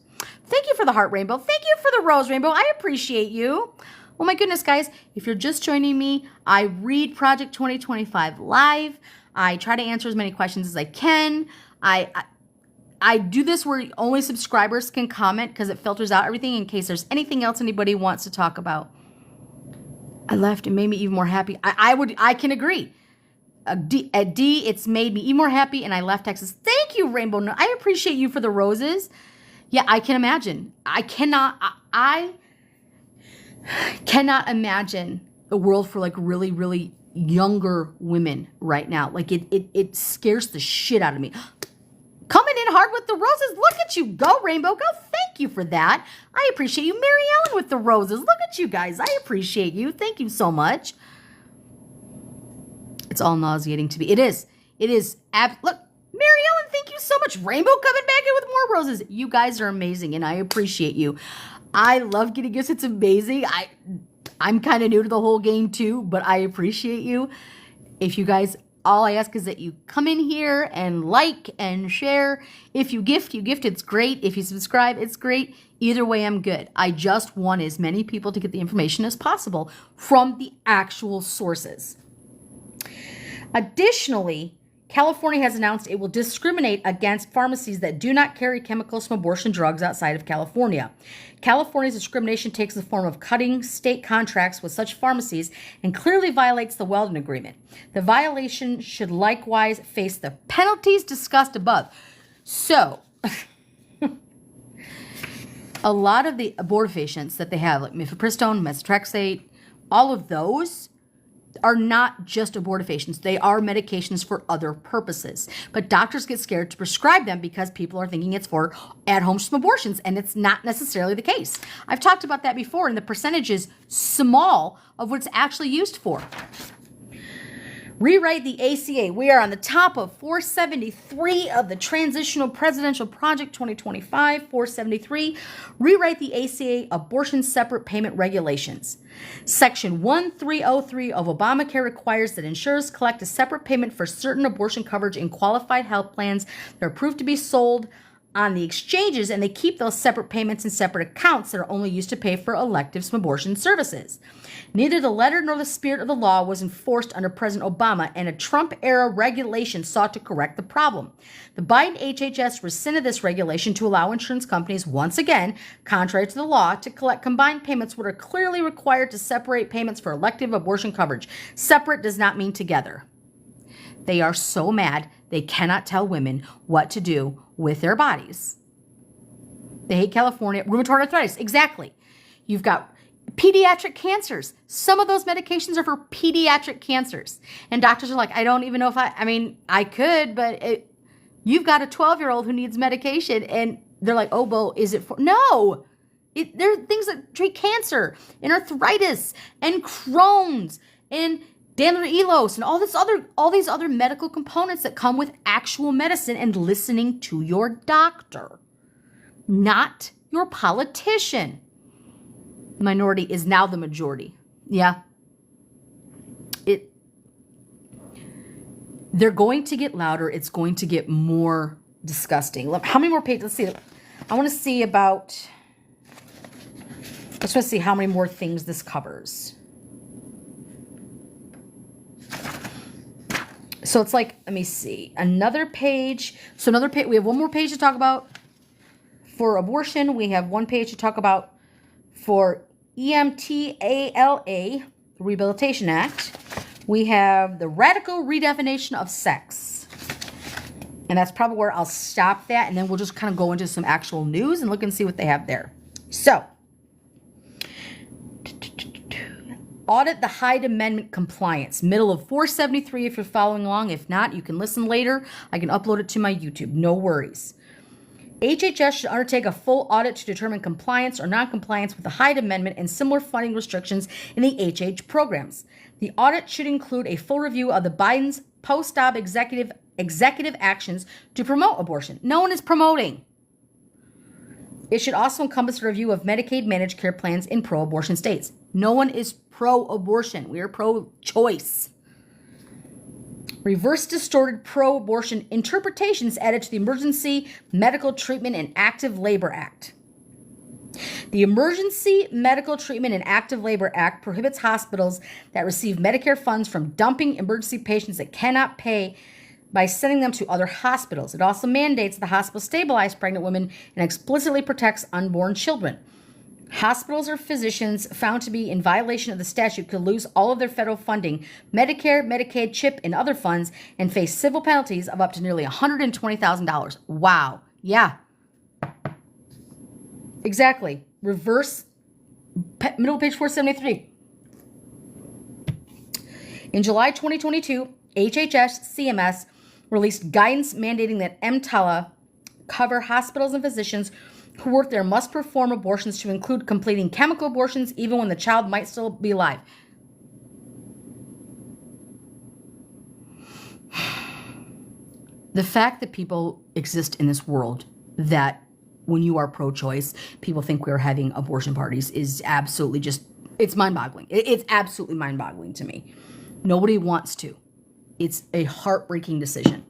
Thank you for the heart rainbow. Thank you for the rose rainbow. I appreciate you. Oh my goodness, guys. If you're just joining me, I read Project 2025 live. I try to answer as many questions as I can. I do this where only subscribers can comment because it filters out everything in case there's anything else anybody wants to talk about. I left. It made me even more happy. I can agree. At D, it's made me even more happy, and I left Texas. Thank you, Rainbow. I appreciate you for the roses. Yeah, I can imagine. I cannot imagine a world for like really, really younger women right now. Like it scares the shit out of me. Coming in hard with the roses. Look at you go, Rainbow. Go. Thank you for that. I appreciate you. Mary Ellen with the roses. Look at you guys. I appreciate you. Thank you so much. It's all nauseating to me. It is. Look, Mary Ellen, thank you so much. Rainbow coming back in with more roses. You guys are amazing, and I appreciate you. I love getting gifts. It's amazing. I'm kind of new to the whole game too, but I appreciate you. If you guys, all I ask is that you come in here and like and share. If you gift, it's great. If you subscribe, it's great. Either way, I'm good. I just want as many people to get the information as possible from the actual sources. Additionally, California has announced it will discriminate against pharmacies that do not carry chemicals from abortion drugs outside of California. California's discrimination takes the form of cutting state contracts with such pharmacies and clearly violates the Weldon Agreement. The violation should likewise face the penalties discussed above. So, a lot of the abortifacients that they have, like mifepristone, methotrexate, all of those are not just abortifacients. They are medications for other purposes. But doctors get scared to prescribe them because people are thinking it's for at-home abortions, and it's not necessarily the case. I've talked about that before, and the percentage is small of what it's actually used for. Rewrite the ACA. We are on the top of 473 of the Transitional Presidential Project 2025, 473. Rewrite the ACA Abortion Separate Payment Regulations. Section 1303 of Obamacare requires that insurers collect a separate payment for certain abortion coverage in qualified health plans that are approved to be sold on the exchanges, and they keep those separate payments in separate accounts that are only used to pay for elective abortion services. Neither the letter nor the spirit of the law was enforced under President Obama, and a Trump-era regulation sought to correct the problem. The Biden HHS rescinded this regulation to allow insurance companies, once again, contrary to the law, to collect combined payments what are clearly required to separate payments for elective abortion coverage. Separate does not mean together. They are so mad they cannot tell women what to do with their bodies. They hate California. Rheumatoid arthritis, exactly. You've got pediatric cancers. Some of those medications are for pediatric cancers. And doctors are like, I don't even know if I could, but you've got a 12-year-old who needs medication. And they're like, oh, well, is it for? No. There are things that treat cancer and arthritis and Crohn's and Danler-Elos and all these other medical components that come with actual medicine and listening to your doctor, not your politician. Minority is now the majority. Yeah. They're going to get louder. It's going to get more disgusting. How many more pages? Let's see. I want to see about, let's just see how many more things this covers. So it's like, let me see, another page. So another page, we have one more page to talk about for abortion. We have one page to talk about for EMTALA, the Rehabilitation Act. We have the radical redefinition of sex. And that's probably where I'll stop that. And then we'll just kind of go into some actual news and look and see what they have there. So, audit the Hyde Amendment compliance. Middle of 473 if you're following along. If not, you can listen later. I can upload it to my YouTube. No worries. HHS should undertake a full audit to determine compliance or non-compliance with the Hyde Amendment and similar funding restrictions in the HH programs. The audit should include a full review of the Biden's post-op executive actions to promote abortion. No one is promoting. It should also encompass a review of Medicaid managed care plans in pro-abortion states. No one is pro-abortion. We are pro-choice. Reverse distorted pro-abortion interpretations added to the Emergency Medical Treatment and Active Labor Act. The Emergency Medical Treatment and Active Labor Act prohibits hospitals that receive Medicare funds from dumping emergency patients that cannot pay by sending them to other hospitals. It also mandates the hospital stabilize pregnant women and explicitly protects unborn children. Hospitals or physicians found to be in violation of the statute could lose all of their federal funding, Medicare, Medicaid, CHIP, and other funds, and face civil penalties of up to nearly $120,000. Wow. Yeah. Exactly. Reverse, middle page 473. In July 2022, HHS CMS released guidance mandating that EMTALA cover hospitals and physicians who work there must perform abortions to include completing chemical abortions even when the child might still be alive. The fact that people exist in this world that when you are pro-choice, people think we're having abortion parties is absolutely just, it's mind-boggling. It's absolutely mind-boggling to me. Nobody wants to. It's a heartbreaking decision.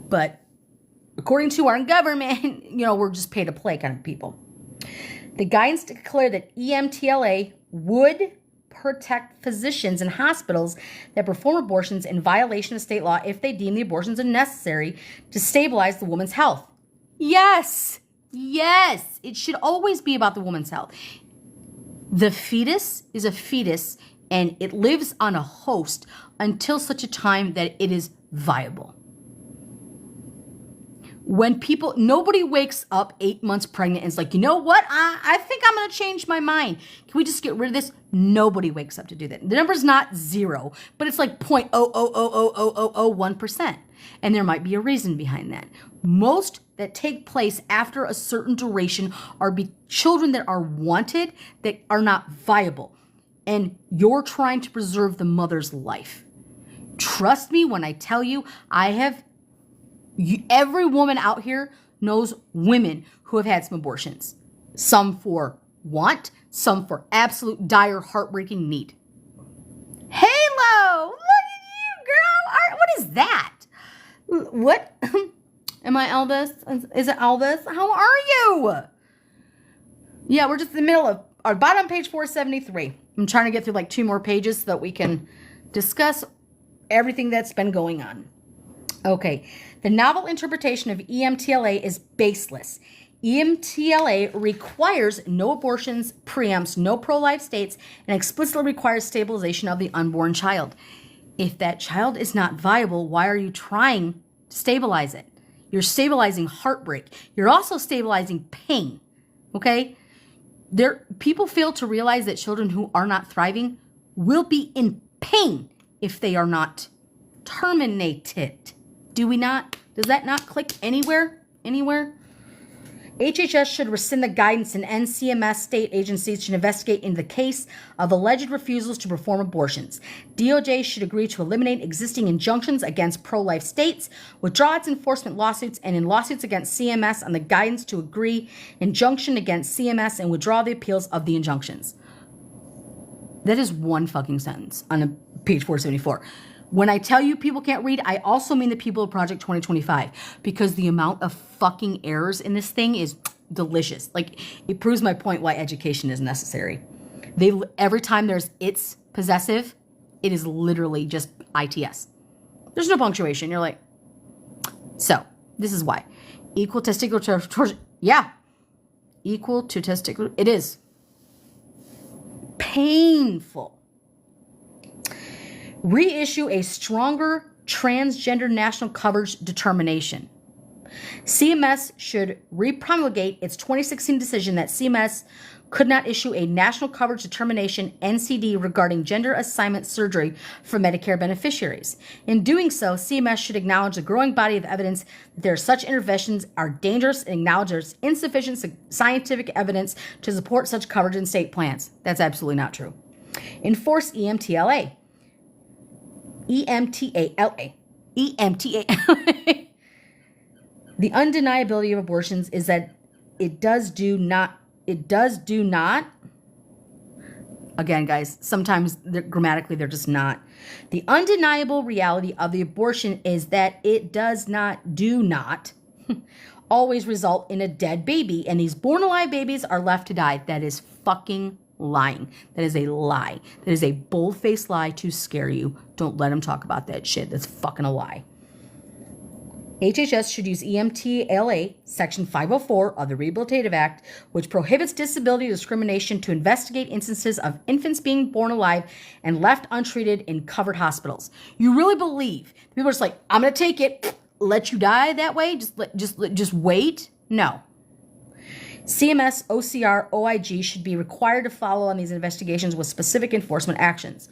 But according to our government, we're just pay to play kind of people. The guidance declared that EMTLA would protect physicians and hospitals that perform abortions in violation of state law if they deem the abortions unnecessary to stabilize the woman's health. Yes, it should always be about the woman's health. The fetus is a fetus and it lives on a host until such a time that it is viable. When nobody wakes up 8 months pregnant and is like, you know what? I think I'm going to change my mind. Can we just get rid of this? Nobody wakes up to do that. The number's not 0, but it's like 0.0000001%. And there might be a reason behind that. Most that take place after a certain duration are children that are wanted, that are not viable. And you're trying to preserve the mother's life. Trust me when I tell you, every woman out here knows women who have had some abortions. Some for want, some for absolute dire, heartbreaking need. Halo! Look at you, girl! What is that? What? Am I Elvis? Is it Elvis? How are you? Yeah, we're just in the middle of our bottom page 473. I'm trying to get through like 2 more pages so that we can discuss everything that's been going on. Okay, the novel interpretation of EMTLA is baseless. EMTLA requires no abortions, preempts no pro-life states, and explicitly requires stabilization of the unborn child. If that child is not viable, why are you trying to stabilize it? You're stabilizing heartbreak. You're also stabilizing pain, okay? People fail to realize that children who are not thriving will be in pain if they are not terminated. Do we not? Does that not click anywhere? HHS should rescind the guidance and NCMS state agencies should investigate into the case of alleged refusals to perform abortions. DOJ should agree to eliminate existing injunctions against pro-life states, withdraw its enforcement lawsuits, and in lawsuits against CMS on the guidance to agree injunction against CMS and withdraw the appeals of the injunctions. That is one fucking sentence on page 474. When I tell you people can't read, I also mean the people of Project 2025 because the amount of fucking errors in this thing is delicious. Like, it proves my point why education is necessary. Every time there's it's possessive, it is literally just ITS. There's no punctuation. You're like, so this is why. Equal testicular, yeah. Equal to testicular, it is painful. Reissue a stronger transgender national coverage determination. CMS should repromulgate its 2016 decision that CMS could not issue a national coverage determination NCD regarding gender assignment surgery for Medicare beneficiaries. In doing so, CMS should acknowledge the growing body of evidence that such interventions are dangerous and acknowledge there's insufficient scientific evidence to support such coverage in state plans. That's absolutely not true. Enforce EMTLA. EMTALA. The undeniability of abortions is that it does do not, again, guys, sometimes grammatically they're just not. The undeniable reality of the abortion is that it do not always result in a dead baby, and these born alive babies are left to die. That is fucking lying. That is a lie. That is a bold-faced lie to scare you. Don't let them talk about that shit. That's fucking a lie. HHS should use EMTLA Section 504 of the Rehabilitative Act, which prohibits disability discrimination, to investigate instances of infants being born alive and left untreated in covered hospitals. You really believe people are just like, I'm going to take it, let you die that way? Just wait? No. CMS, OCR, OIG should be required to follow on these investigations with specific enforcement actions.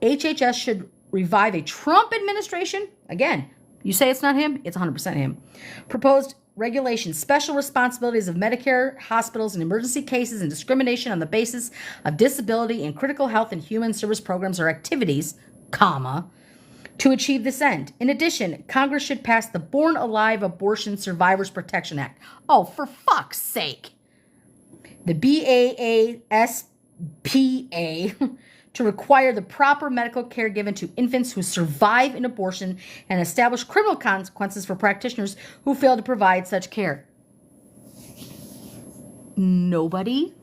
HHS should revive a Trump administration. Again, you say it's not him, it's 100% him. Proposed regulations, special responsibilities of Medicare hospitals in emergency cases, and discrimination on the basis of disability in critical health and human service programs or activities, to achieve this end. In addition, Congress should pass the Born Alive Abortion Survivors Protection Act. Oh, for fuck's sake. The BAASPA to require the proper medical care given to infants who survive an abortion and establish criminal consequences for practitioners who fail to provide such care. Nobody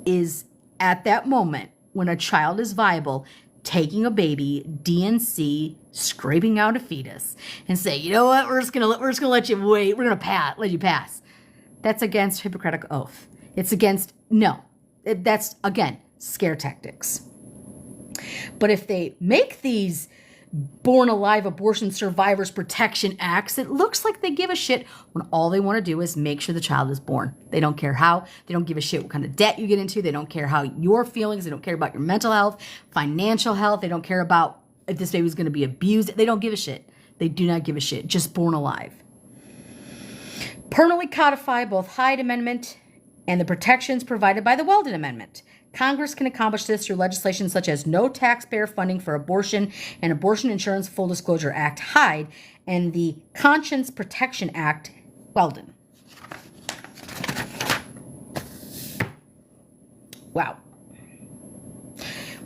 is at that moment when a child is viable taking a baby, DNC, scraping out a fetus, and say, you know what, we're just gonna let you wait. We're gonna let you pass. That's against Hippocratic oath. It's against that's again scare tactics. But if they make these Born Alive Abortion Survivors Protection Acts, it looks like they give a shit when all they want to do is make sure the child is born. They don't care how. They don't give a shit what kind of debt you get into. They don't care how your feelings. They don't care about your mental health, financial health. They don't care about if this baby is going to be abused. They don't give a shit. They do not give a shit. Just born alive. Permanently codify both Hyde Amendment and the protections provided by the Weldon Amendment. Congress can accomplish this through legislation such as No Taxpayer Funding for Abortion and Abortion Insurance Full Disclosure Act, Hyde, and the Conscience Protection Act, Weldon. Wow.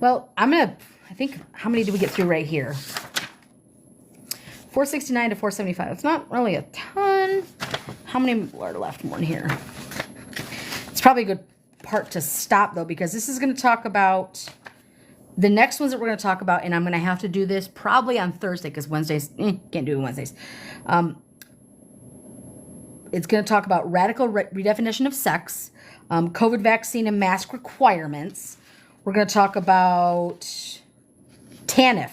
Well, I think, how many did we get through right here? 469 to 475. It's not really a ton. How many are left more in here? It's probably a good part to stop though, because this is going to talk about the next ones that we're going to talk about, and I'm going to have to do this probably on Thursday because Wednesdays can't do it Wednesdays. It's going to talk about radical redefinition of sex, COVID vaccine and mask requirements. We're going to talk about TANF.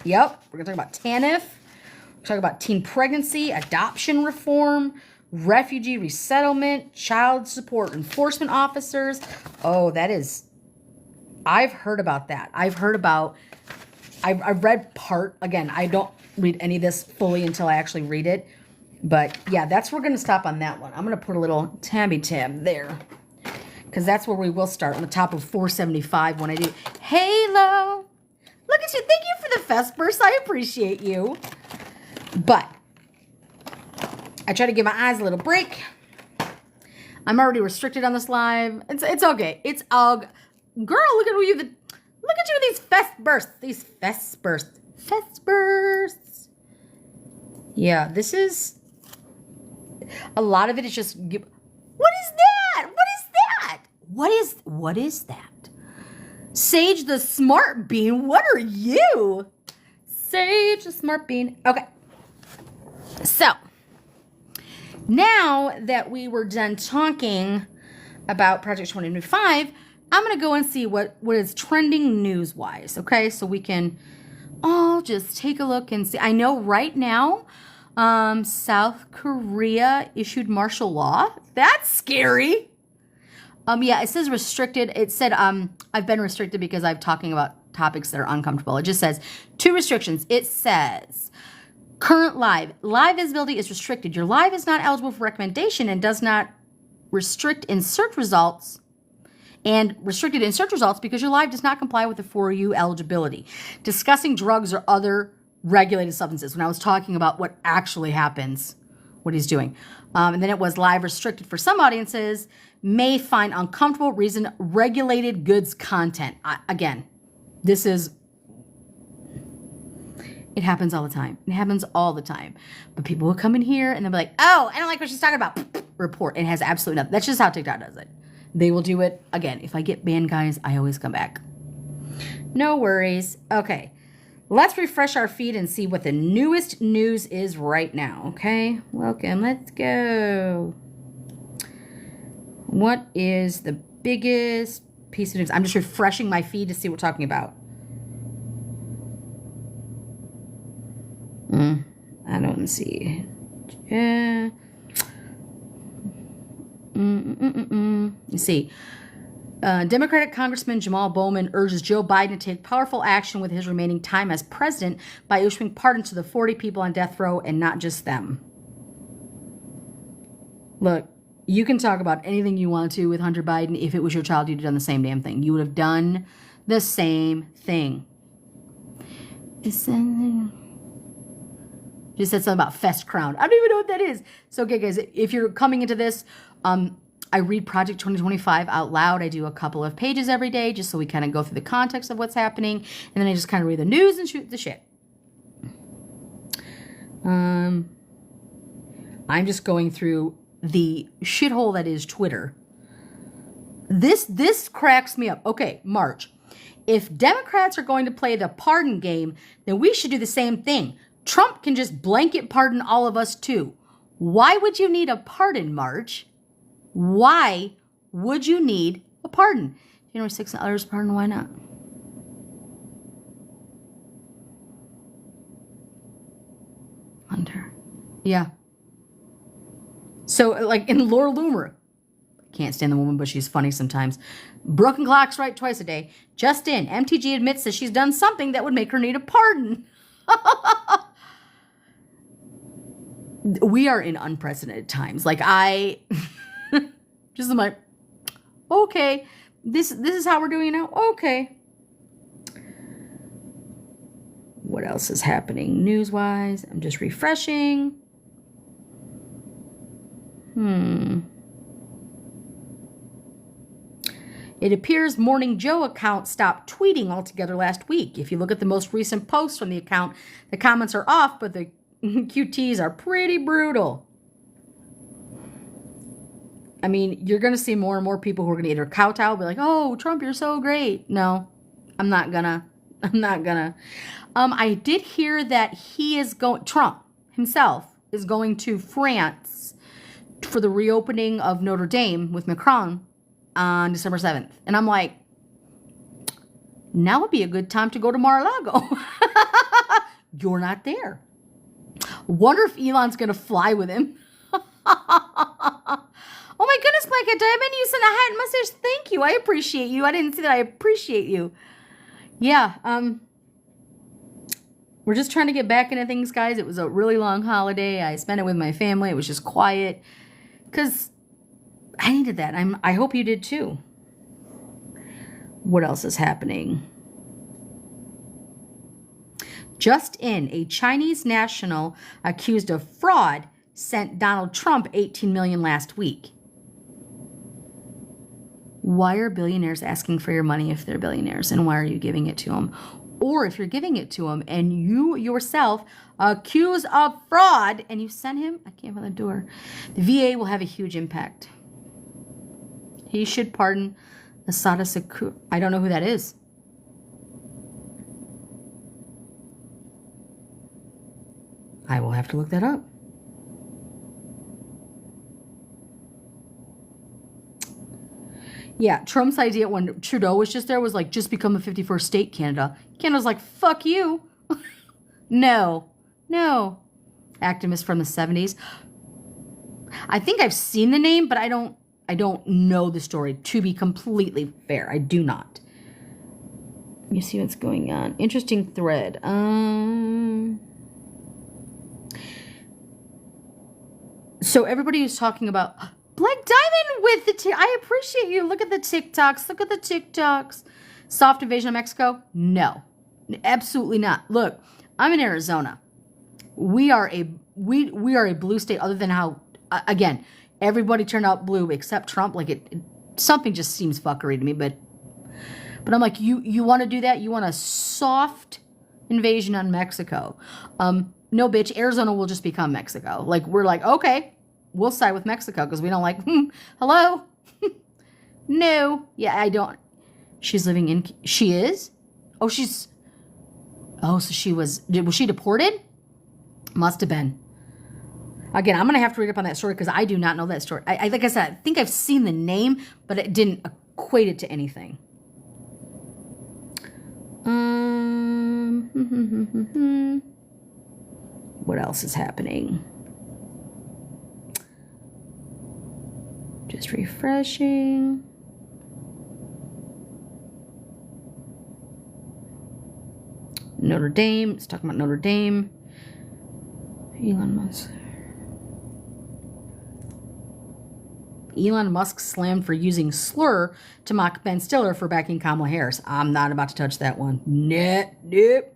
Yep, we're going to talk about TANF. We're talk about teen pregnancy, adoption reform, refugee resettlement, child support enforcement officers. Oh, that is, I've heard about that. I've read part, again, I don't read any of this fully until I actually read it. But yeah, that's where we're going to stop on that one. I'm going to put a little tabby tab there because that's where we will start on the top of 475 when I do Halo. Look at you. Thank you for the Vespers. I appreciate you. But I try to give my eyes a little break. I'm already restricted on this live. It's okay. It's all girl. Look at you. Look at you with these Vespers. These Vespers. Vespers. Yeah, this is a lot of it is just. What is that? What is that? What is that? Sage the Smart Bean. What are you? Sage the Smart Bean. Okay. So. Now that we were done talking about Project 2025, I'm going to go and see what is trending news-wise, okay? So we can all just take a look and see. I know right now, South Korea issued martial law. That's scary. Yeah, it says restricted. It said I've been restricted because I'm talking about topics that are uncomfortable. It just says 2 restrictions. It says current live visibility is restricted. Your live is not eligible for recommendation and does not restrict in search results and restricted in search results because your live does not comply with the For You eligibility. Discussing drugs or other regulated substances. When I was talking about what actually happens, what he's doing. And then it was live restricted for some audiences may find uncomfortable reason regulated goods content. Again, this is it happens all the time. It happens all the time. But people will come in here and they'll be like, oh, I don't like what she's talking about. Report. It has absolutely nothing. That's just how TikTok does it. They will do it. Again, if I get banned, guys, I always come back. No worries. Okay. Let's refresh our feed and see what the newest news is right now. Okay. Welcome. Let's go. What is the biggest piece of news? I'm just refreshing my feed to see what we're talking about. I don't see. You see. Democratic Congressman Jamal Bowman urges Joe Biden to take powerful action with his remaining time as president by issuing pardons to the 40 people on death row and not just them. Look, you can talk about anything you want to with Hunter Biden. If it was your child, you'd have done the same damn thing. You would have done the same thing. Just said something about Fest Crown. I don't even know what that is. So, okay, guys, if you're coming into this, I read Project 2025 out loud. I do a couple of pages every day just so we kind of go through the context of what's happening. And then I just kind of read the news and shoot the shit. I'm just going through the shithole that is Twitter. This cracks me up. Okay, March. If Democrats are going to play the pardon game, then we should do the same thing. Trump can just blanket pardon all of us too. Why would you need a pardon, March? Why would you need a pardon? January 6th, others pardon, why not? Hunter. Yeah. So, like in Laura Loomer, can't stand the woman, but she's funny sometimes. Broken clocks right twice a day. Just in, MTG admits that she's done something that would make her need a pardon. We are in unprecedented times. Like I just am like, okay, this is how we're doing it now. Okay. What else is happening news-wise? I'm just refreshing. It appears Morning Joe account stopped tweeting altogether last week. If you look at the most recent posts from the account, the comments are off, but the QTs are pretty brutal. I mean, you're going to see more and more people who are going to either kowtow, be like, oh, Trump, you're so great. No, I'm not gonna. I did hear that Trump himself is going to France for the reopening of Notre Dame with Macron on December 7th. And I'm like, now would be a good time to go to Mar-a-Lago. You're not there. Wonder if Elon's going to fly with him. Oh my goodness, Blanket Diamond, you sent a hat and message. Thank you. I appreciate you. I didn't see that. I appreciate you. Yeah, we're just trying to get back into things, guys. It was a really long holiday. I spent it with my family. It was just quiet because I needed that. I hope you did too. What else is happening? Just in, a Chinese national accused of fraud sent Donald Trump $18 million last week. Why are billionaires asking for your money if they're billionaires? And why are you giving it to them? Or if you're giving it to him and you yourself accuse of fraud and you send him, I can't find the door. The VA will have a huge impact. He should pardon Asada Saku. I don't know who that is. I will have to look that up. Yeah, Trump's idea when Trudeau was just there was like, just become a 51st state, Canada. Canada's like, fuck you. No. Activist from the 70s. I think I've seen the name, but I don't know the story, to be completely fair. I do not. You see what's going on. Interesting thread. So everybody was talking about Black Diamond with the I appreciate you. Look at the TikToks. Look at the TikToks. Soft invasion of Mexico? No. Absolutely not. Look, I'm in Arizona. We are a blue state, other than how again, everybody turned out blue except Trump. Like something just seems fuckery to me, but I'm like, you want to do that? You want a soft invasion on Mexico? No, bitch, Arizona will just become Mexico. Like, we're like, okay, we'll side with Mexico because we don't like, hello? No. Yeah, I don't. She's living in, she is? Oh, so she was she deported? Must have been. Again, I'm going to have to read up on that story because I do not know that story. I like I said, I think I've seen the name, but it didn't equate it to anything. What else is happening? Just refreshing. Notre Dame. Let's talk about Notre Dame. Elon Musk slammed for using slur to mock Ben Stiller for backing Kamala Harris. I'm not about to touch that one. Nope.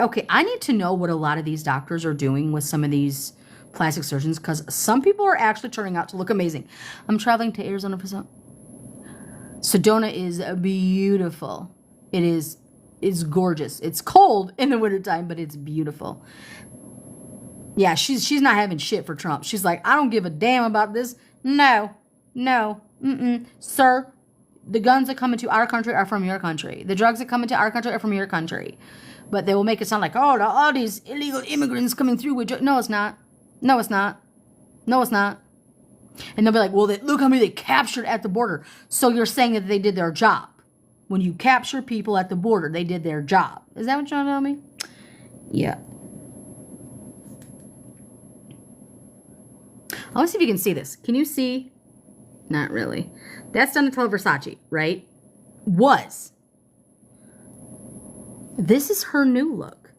Okay, I need to know what a lot of these doctors are doing with some of these plastic surgeons because some people are actually turning out to look amazing. I'm traveling to Arizona for some. Sedona is beautiful. It's gorgeous. It's cold in the wintertime, but it's beautiful. Yeah, she's not having shit for Trump. She's like, I don't give a damn about this. No, sir. The guns that come into our country are from your country. The drugs that come into our country are from your country. But they will make it sound like, oh, all these illegal immigrants coming through with drugs. No, it's not. No, it's not. No, it's not. And they'll be like, well, look how many they captured at the border. So you're saying that they did their job. When you capture people at the border, they did their job. Is that what you're trying to tell me? Yeah. I want to see if you can see this. Can you see? Not really. That's Donatella Versace, right? Was. This is her new look.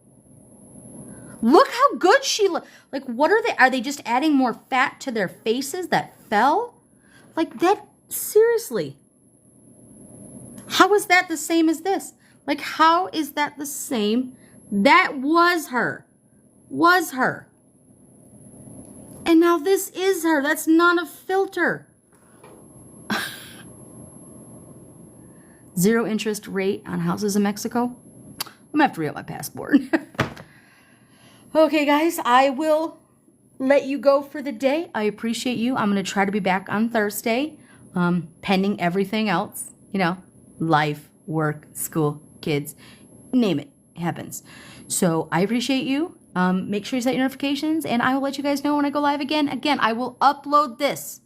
Look how good she looks. Like, what are they? Are they just adding more fat to their faces that fell? Like, that, seriously. How is that the same as this? Like, how is that the same? That was her. Was her. And now this is her. That's not a filter. 0 interest rate on houses in Mexico. I'm gonna have to re-up my passport. Okay, guys, I will let you go for the day. I appreciate you. I'm gonna try to be back on Thursday, pending everything else. You know, life, work, school, kids, name it, happens. So I appreciate you. Make sure you set your notifications, and I will let you guys know when I go live again. Again, I will upload this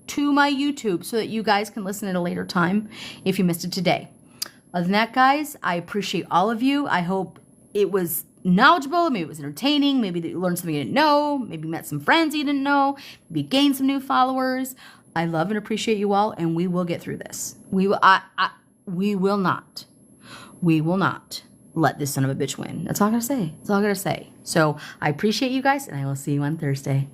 to my YouTube so that you guys can listen at a later time if you missed it today. Other than that, guys, I appreciate all of you. I hope it was knowledgeable. Maybe it was entertaining. Maybe that you learned something you didn't know. Maybe you met some friends you didn't know. Maybe you gained some new followers. I love and appreciate you all, and we will get through this. We will not let this son of a bitch win. That's all I gotta say. That's all I gotta say. So I appreciate you guys, and I will see you on Thursday.